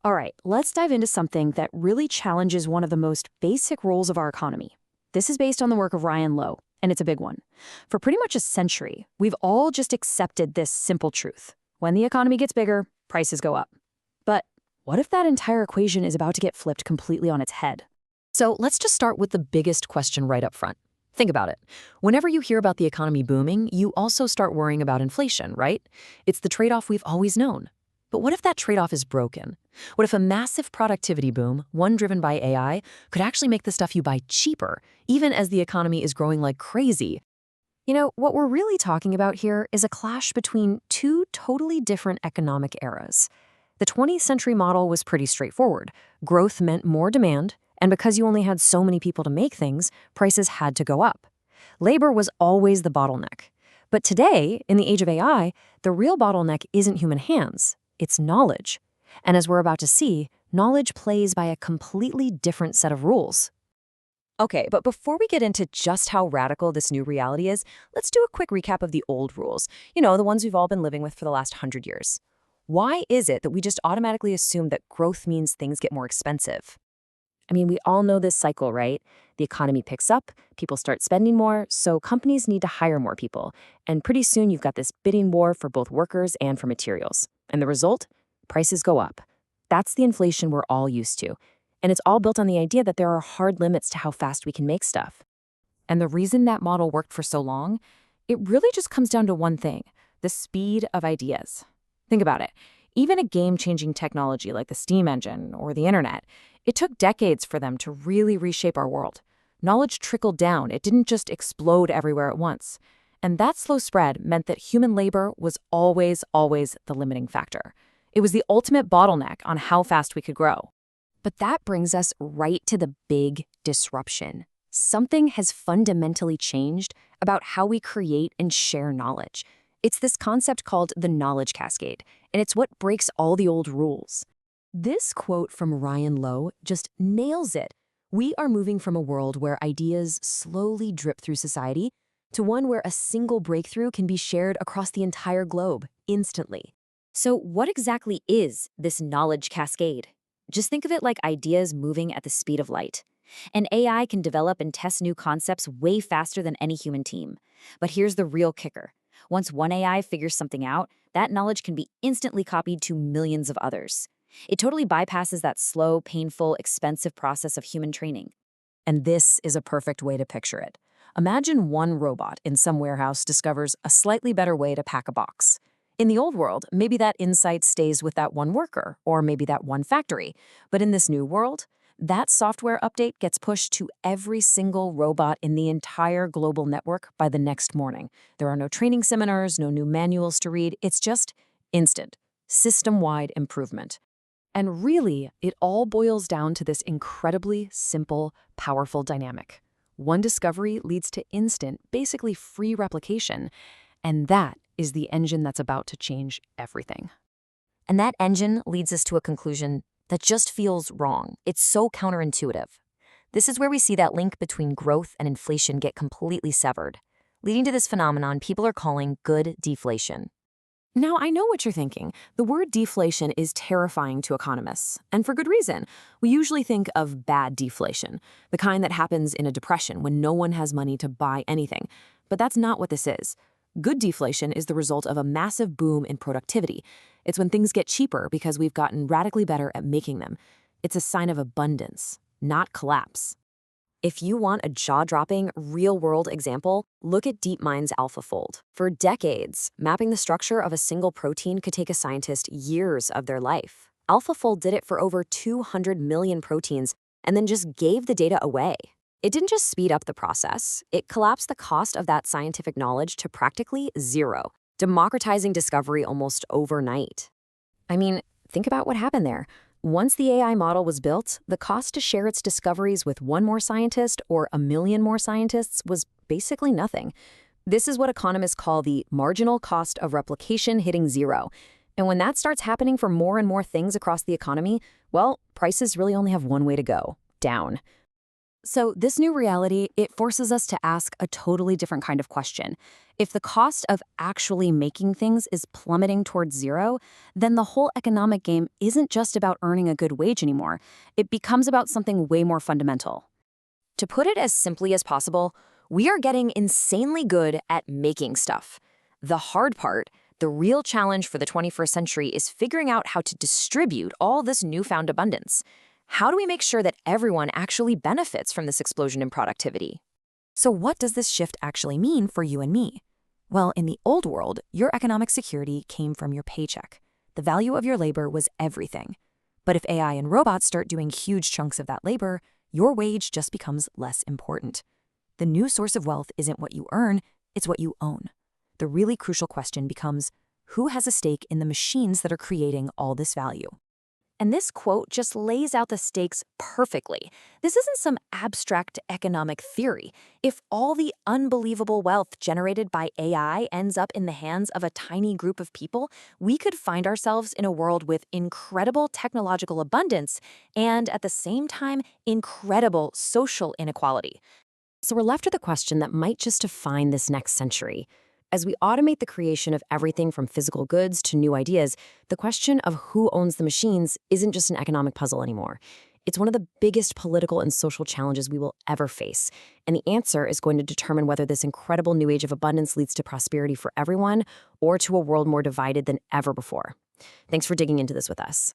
All right, let's dive into something that really challenges one of the most basic rules of our economy. This is based on the work of Ryan Lowe, and it's a big one. For pretty much a century, we've all just accepted this simple truth. When the economy gets bigger, prices go up. But what if that entire equation is about to get flipped completely on its head? So let's just start with the biggest question right up front. Think about it. Whenever you hear about the economy booming, you also start worrying about inflation, right? It's the trade-off we've always known. But what if that trade-off is broken? What if a massive productivity boom, one driven by AI, could actually make the stuff you buy cheaper, even as the economy is growing like crazy? You know, what we're really talking about here is a clash between two totally different economic eras. The 20th century model was pretty straightforward. Growth meant more demand, and because you only had so many people to make things, prices had to go up. Labor was always the bottleneck. But today, in the age of AI, the real bottleneck isn't human hands, it's knowledge. And as we're about to see, knowledge plays by a completely different set of rules. Okay, but before we get into just how radical this new reality is, let's do a quick recap of the old rules. You know, the ones we've all been living with for the last 100 years. Why is it that we just automatically assume that growth means things get more expensive? I mean, we all know this cycle, right? The economy picks up, people start spending more, so companies need to hire more people. And pretty soon you've got this bidding war for both workers and for materials. And the result? Prices go up. That's the inflation we're all used to. And it's all built on the idea that there are hard limits to how fast we can make stuff. And the reason that model worked for so long, it really just comes down to one thing: the speed of ideas. Think about it. Even a game-changing technology like the steam engine or the internet, it took decades for them to really reshape our world. Knowledge trickled down. It didn't just explode everywhere at once. And that slow spread meant that human labor was always the limiting factor. It was the ultimate bottleneck on how fast we could grow. But that brings us right to the big disruption. Something has fundamentally changed about how we create and share knowledge. It's this concept called the knowledge cascade, and it's what breaks all the old rules. This quote from Ryan Lowe just nails it. We are moving from a world where ideas slowly drip through society to one where a single breakthrough can be shared across the entire globe instantly. So what exactly is this knowledge cascade? Just think of it like ideas moving at the speed of light. An AI can develop and test new concepts way faster than any human team. But here's the real kicker. Once one AI figures something out, that knowledge can be instantly copied to millions of others. It totally bypasses that slow, painful, expensive process of human training. And this is a perfect way to picture it. Imagine one robot in some warehouse discovers a slightly better way to pack a box. In the old world, maybe that insight stays with that one worker, or maybe that one factory. But in this new world, that software update gets pushed to every single robot in the entire global network by the next morning. There are no training seminars, no new manuals to read. It's just instant, system-wide improvement. And really, it all boils down to this incredibly simple, powerful dynamic. One discovery leads to instant, basically free replication, and that is the engine that's about to change everything. And that engine leads us to a conclusion that just feels wrong. It's so counterintuitive. This is where we see that link between growth and inflation get completely severed, leading to this phenomenon people are calling good deflation. Now, I know what you're thinking. The word deflation is terrifying to economists, and for good reason. We usually think of bad deflation, the kind that happens in a depression when no one has money to buy anything. But that's not what this is. Good deflation is the result of a massive boom in productivity. It's when things get cheaper because we've gotten radically better at making them. It's a sign of abundance, not collapse. If you want a jaw-dropping, real-world example, look at DeepMind's AlphaFold. For decades, mapping the structure of a single protein could take a scientist years of their life. AlphaFold did it for over 200 million proteins and then just gave the data away. It didn't just speed up the process, it collapsed the cost of that scientific knowledge to practically zero, democratizing discovery almost overnight. I mean, think about what happened there. Once the AI model was built, the cost to share its discoveries with one more scientist or a million more scientists was basically nothing. This is what economists call the marginal cost of replication hitting zero. And when that starts happening for more and more things across the economy, well, prices really only have one way to go: down. So this new reality, it forces us to ask a totally different kind of question. If the cost of actually making things is plummeting towards zero, then the whole economic game isn't just about earning a good wage anymore. It becomes about something way more fundamental. To put it as simply as possible, we are getting insanely good at making stuff. The hard part, the real challenge for the 21st century, is figuring out how to distribute all this newfound abundance. How do we make sure that everyone actually benefits from this explosion in productivity? So what does this shift actually mean for you and me? Well, in the old world, your economic security came from your paycheck. The value of your labor was everything. But if AI and robots start doing huge chunks of that labor, your wage just becomes less important. The new source of wealth isn't what you earn, it's what you own. The really crucial question becomes, who has a stake in the machines that are creating all this value? And this quote just lays out the stakes perfectly. This isn't some abstract economic theory. If all the unbelievable wealth generated by AI ends up in the hands of a tiny group of people, we could find ourselves in a world with incredible technological abundance and, at the same time, incredible social inequality. So we're left with a question that might just define this next century. As we automate the creation of everything from physical goods to new ideas, the question of who owns the machines isn't just an economic puzzle anymore. It's one of the biggest political and social challenges we will ever face. And the answer is going to determine whether this incredible new age of abundance leads to prosperity for everyone or to a world more divided than ever before. Thanks for digging into this with us.